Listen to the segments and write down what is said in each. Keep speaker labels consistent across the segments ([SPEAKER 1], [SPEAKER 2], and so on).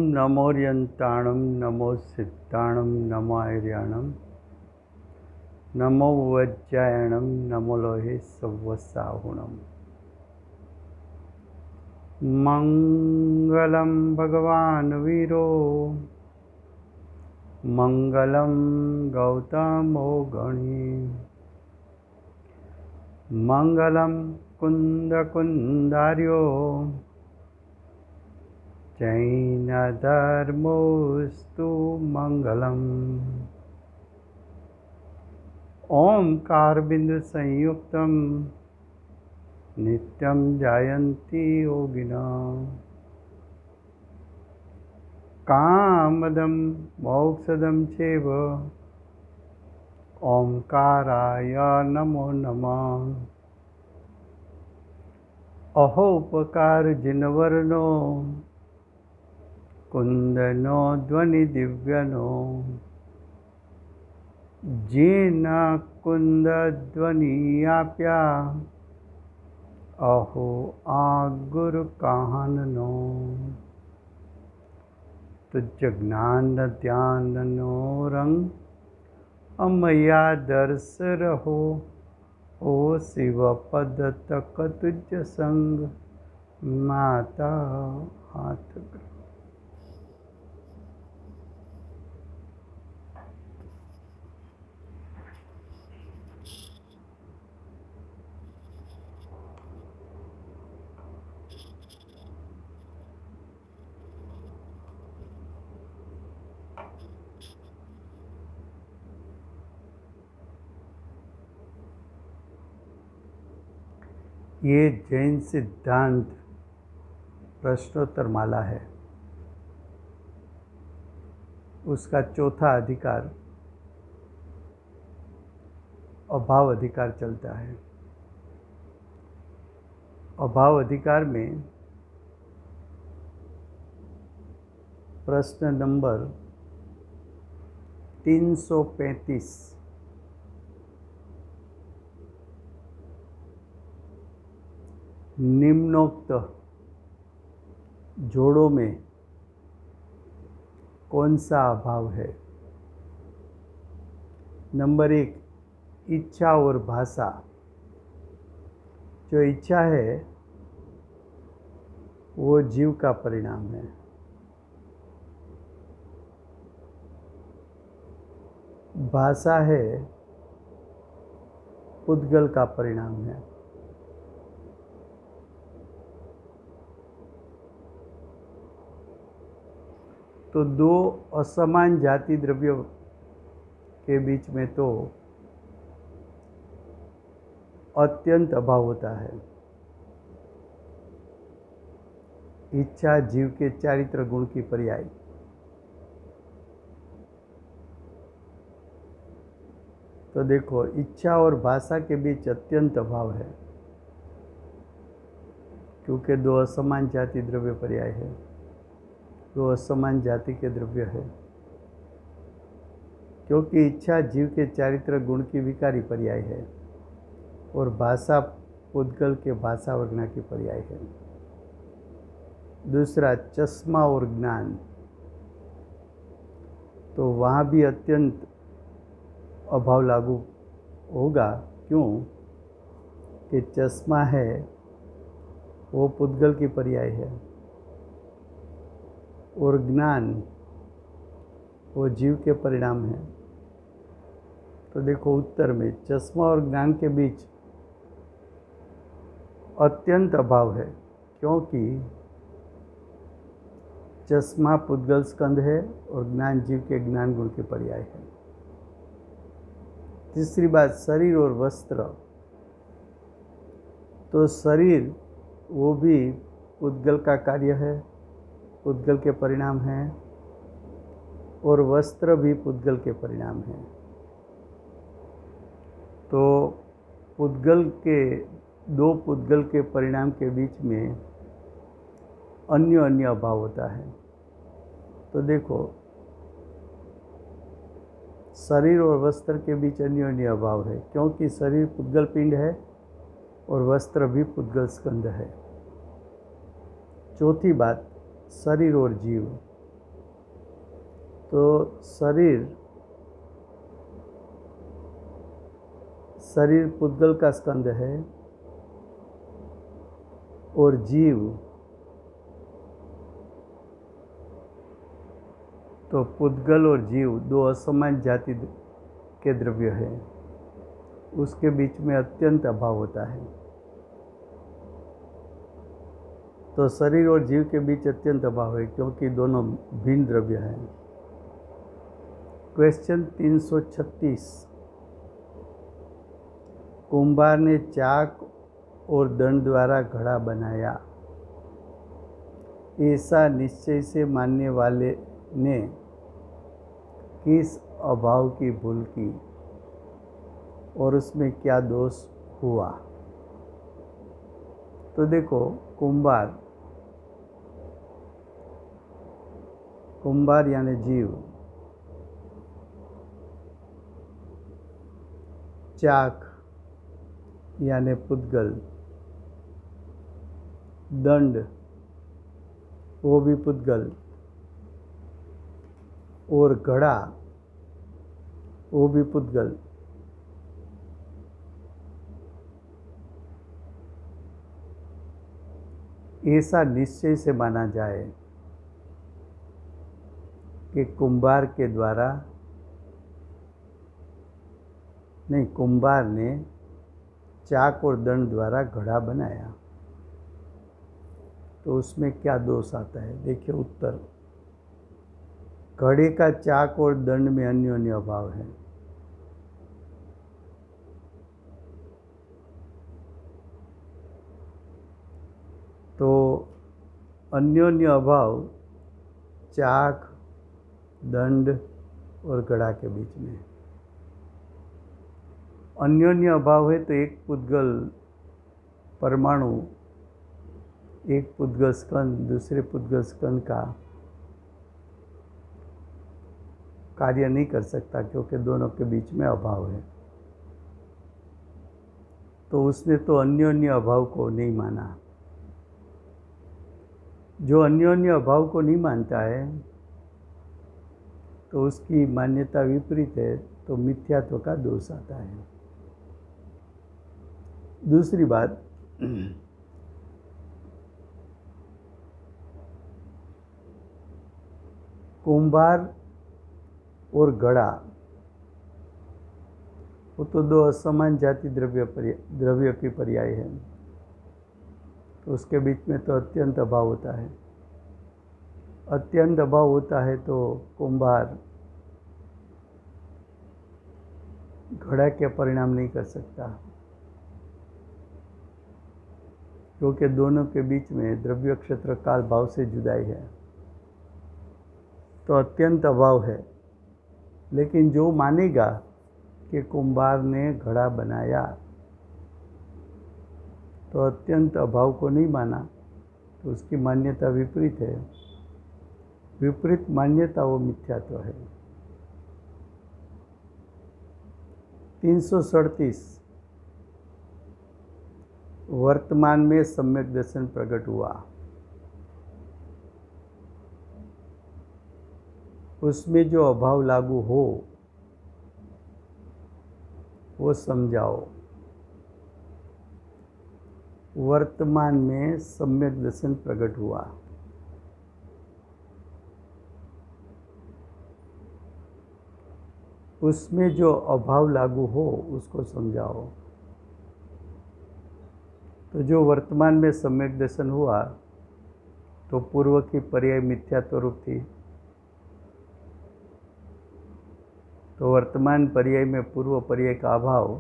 [SPEAKER 1] नमोर्यन्ताणं नमो सिद्धाणं नमो आर्याणं नमो वज्रायणं नमो लोहे सव्वसाहुणम्। मङ्गलं भगवान् वीरो मङ्गलं गौतमो गणी मङ्गलं कुन्दकुन्दार्यो जैनधर्मोऽस्तु मङ्गलम्। ओंकारबिन्दुसंयुक्तं नित्यं जायन्ति योगिनः कामदं मोक्षदं चैव ओंकाराय नमो नमः। अहोपकारजिनवर्णो कुंदनो ध्वनिदिव्यनो जेन कुंदध्वनियाप्या अहो आगुरुकाहननो। तुझ ज्ञान ध्यानो रंग अमया दर्श रहो ओ शिव पद तक तुझ संग माता हाथ ग्रह। ये जैन सिद्धांत प्रश्नोत्तर माला है, उसका चौथा अधिकार अभाव अधिकार चलता है। अभाव अधिकार में प्रश्न नंबर 335 निम्नोक्त जोड़ों में कौन सा अभाव है? नंबर 1, इच्छा और भाषा। जो इच्छा है वो जीव का परिणाम है। भाषा है पुद्गल का परिणाम है। तो दो असमान जाति द्रव्यों के बीच में तो अत्यंत अभाव होता है। इच्छा जीव के चारित्र गुण की पर्याय। तो देखो, इच्छा और भाषा के बीच अत्यंत अभाव है, क्योंकि दो असमान जाति द्रव्य पर्याय है, दो असमान जाति के द्रव्य है। क्योंकि इच्छा जीव के चारित्र गुण की विकारी पर्याय है और भाषा पुद्गल के भाषा वर्णा की पर्याय है। दूसरा, चश्मा और ज्ञान। तो वहाँ भी अत्यंत अभाव लागू होगा। क्यों? कि चश्मा है वो पुद्गल की पर्याय है और ज्ञान वो जीव के परिणाम है। तो देखो, उत्तर में चश्मा और ज्ञान के बीच अत्यंत अभाव है, क्योंकि चश्मा पुद्गल स्कंध है और ज्ञान जीव के ज्ञान गुण के पर्याय है। तीसरी बात, शरीर और वस्त्र। तो शरीर वो भी पुद्गल का कार्य है, पुद्गल के परिणाम हैं, और वस्त्र भी पुद्गल के परिणाम हैं। तो दो पुद्गल के परिणाम के बीच में अन्य अभाव होता है। तो देखो, शरीर और वस्त्र के बीच अन्य अभाव है, क्योंकि शरीर पुद्गल पिंड है और वस्त्र भी पुद्गल स्कंध है। चौथी बात, शरीर और जीव। तो शरीर पुद्गल का स्कंद है और जीव तो पुद्गल और जीव दो असमान जाति के द्रव्य हैं, उसके बीच में अत्यंत अभाव होता है। तो शरीर और जीव के बीच अत्यंत अभाव है क्योंकि दोनों भिन्न द्रव्य हैं। क्वेश्चन 336, कुंभार ने चाक और दंड द्वारा घड़ा बनाया, ऐसा निश्चय से मानने वाले ने किस अभाव की भूल की और उसमें क्या दोष हुआ? तो देखो, कुंभार यानी जीव, चाक यानी पुद्गल, दंड वो भी पुद्गल, और घड़ा वो भी पुद्गल। ऐसा निश्चय से माना जाए कि कुंभार ने चाक और दंड द्वारा घड़ा बनाया, तो उसमें क्या दोष आता है? देखिए उत्तर, घड़े का चाक और दंड में अन्योन्य अभाव है। तो अन्योन्य अभाव चाक, दंड और घड़ा के बीच में अन्योन्य अभाव है। तो एक पुद्गल परमाणु, एक पुद्गल स्कंद दूसरे पुद्गल स्कंद का कार्य नहीं कर सकता क्योंकि दोनों के बीच में अभाव है। तो उसने तो अन्योन्य अभाव को नहीं माना। जो अन्योन्य अभाव को नहीं मानता है तो उसकी मान्यता विपरीत है, तो मिथ्यात्व का दोष आता है। दूसरी बात, कुंभार और घड़ा वो तो दो असमान जाति द्रव्य की पर्याय है, तो उसके बीच में तो अत्यंत अभाव होता है। अत्यंत अभाव होता है तो कुंभार घड़ा के परिणाम नहीं कर सकता क्योंकि दोनों के बीच में द्रव्य क्षेत्र काल भाव से जुदाई है, तो अत्यंत अभाव है। लेकिन जो मानेगा कि कुंभार ने घड़ा बनाया तो अत्यंत अभाव को नहीं माना, तो उसकी मान्यता विपरीत है। विपरीत मान्यता वो मिथ्यात्व है। 337, वर्तमान में सम्यक दर्शन प्रकट हुआ, उसमें जो अभाव लागू हो वो समझाओ। वर्तमान में सम्यक दर्शन प्रकट हुआ, उसमें जो अभाव लागू हो उसको समझाओ। तो जो वर्तमान में सम्यक दर्शन हुआ तो पूर्व की पर्याय मिथ्यात्व रूप थी, तो वर्तमान पर्याय में पूर्व पर्याय का अभाव,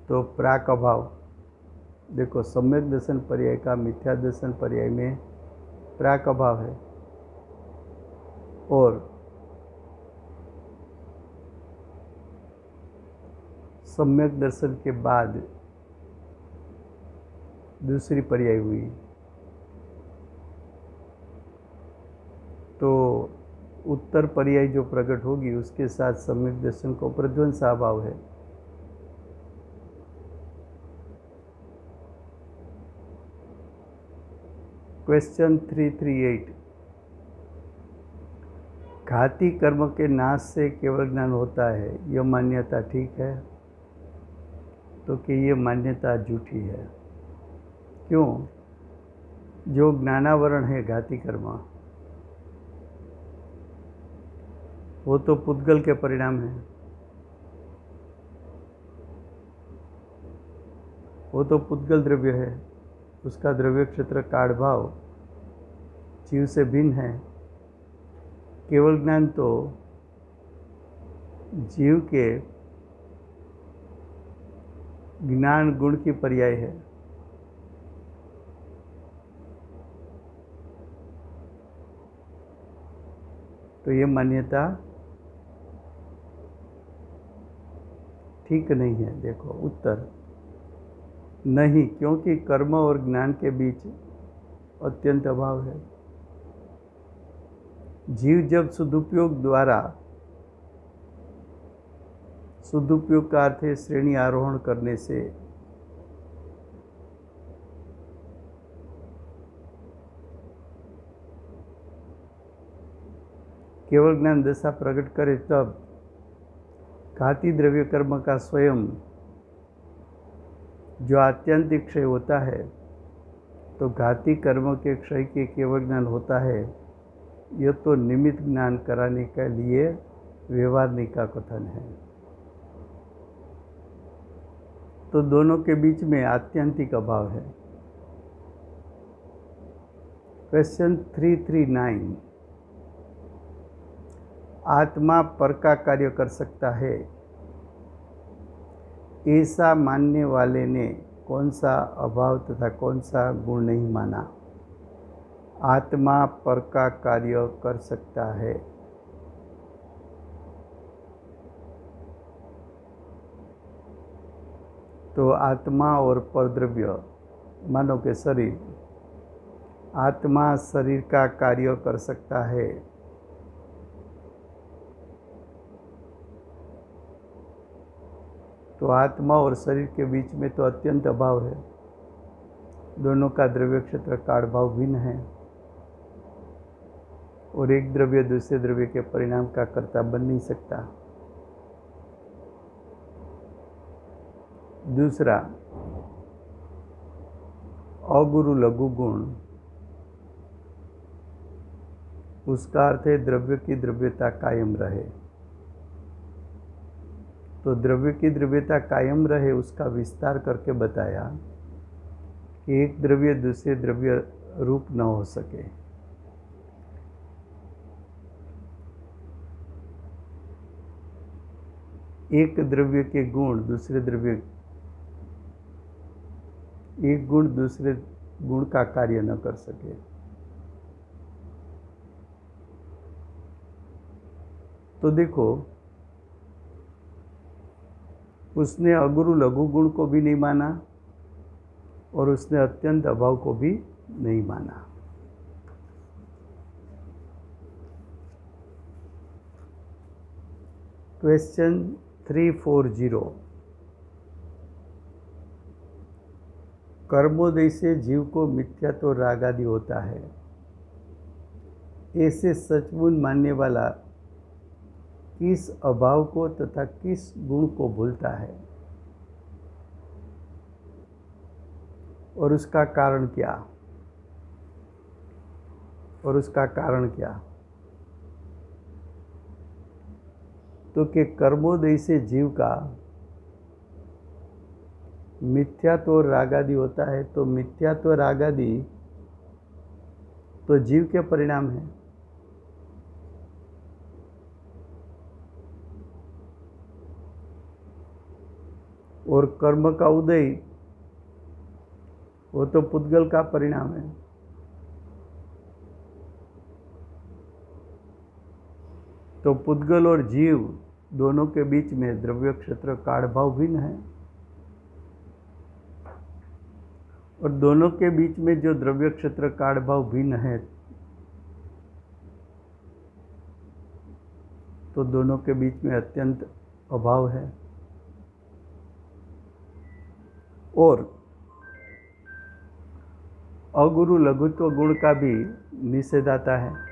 [SPEAKER 1] तो प्राक अभाव। देखो, सम्यक दर्शन पर्याय का मिथ्या दर्शन पर्याय में प्राक अभाव है, और सम्यक दर्शन के बाद दूसरी पर्याय हुई, तो उत्तर पर्याय जो प्रकट होगी उसके साथ सम्यक दर्शन को प्रध्वंस अभाव है। क्वेश्चन 338, घाती कर्म के नाश से केवल ज्ञान होता है, यह मान्यता ठीक है? तो कि ये मान्यता झूठी है। क्यों? जो ज्ञानावरण है घाती कर्म, वो तो पुद्गल के परिणाम है, वो तो पुद्गल द्रव्य है, उसका द्रव्य क्षेत्र काढ़भाव जीव से भिन्न है। केवल ज्ञान तो जीव के ज्ञान गुण की पर्याय है। तो ये मान्यता ठीक नहीं है। देखो उत्तर नहीं, क्योंकि कर्म और ज्ञान के बीच अत्यंत अभाव है। जीव जब सदुपयोग द्वारा, सदुपयोग का अर्थ है श्रेणी आरोहण करने से, केवल ज्ञान दशा प्रकट करे तब घाती द्रव्य कर्म का स्वयं जो आत्यंतिक क्षय होता है, तो घाती कर्म के क्षय के केवल ज्ञान होता है। यह तो निमित्त ज्ञान कराने के लिए व्यवहारिक का कथन है। तो दोनों के बीच में आत्यंतिक अभाव है। क्वेश्चन 339, आत्मा पर का कार्य कर सकता है, ऐसा मानने वाले ने कौन सा अभाव तथा कौन सा गुण नहीं माना? आत्मा पर का कार्य कर सकता है। तो आत्मा और परद्रव्य मानो के शरीर, आत्मा शरीर का कार्य कर सकता है। तो आत्मा और शरीर के बीच में तो अत्यंत अभाव है। दोनों का द्रव्य क्षेत्र काढ़भाव भिन्न है, और एक द्रव्य दूसरे द्रव्य के परिणाम का कर्ता बन नहीं सकता। दूसरा, अगुरु लघु गुण, उसका अर्थ है द्रव्य की द्रव्यता कायम रहे। तो द्रव्य की द्रव्यता कायम रहे, उसका विस्तार करके बताया कि एक द्रव्य दूसरे द्रव्य रूप न हो सके। एक द्रव्य के गुण दूसरे द्रव्य, एक गुण दूसरे गुण का कार्य न कर सके। तो देखो, उसने अगुरु लघु गुण को भी नहीं माना और उसने अत्यंत अभाव को भी नहीं माना। क्वेश्चन 340, कर्मोदय से जीव को मिथ्या तो राग आदि होता है, ऐसे सचमुच मानने वाला किस अभाव को तथा किस गुण को भूलता है, और उसका कारण क्या? और उसका कारण क्या? तो कि कर्मोदय से जीव का मिथ्यात्व और रागादि होता है। तो मिथ्यात्व रागादि तो जीव के परिणाम है। और कर्म का उदय वो तो पुद्गल का परिणाम है। तो पुद्गल और जीव दोनों के बीच में द्रव्य क्षेत्र काढ़भाव भिन्न है, और दोनों के बीच में जो द्रव्य क्षेत्र काढ़भाव भिन्न है, तो दोनों के बीच में अत्यंत अभाव है। और अगुरु लघुत्व गुण का भी निषेध आता है।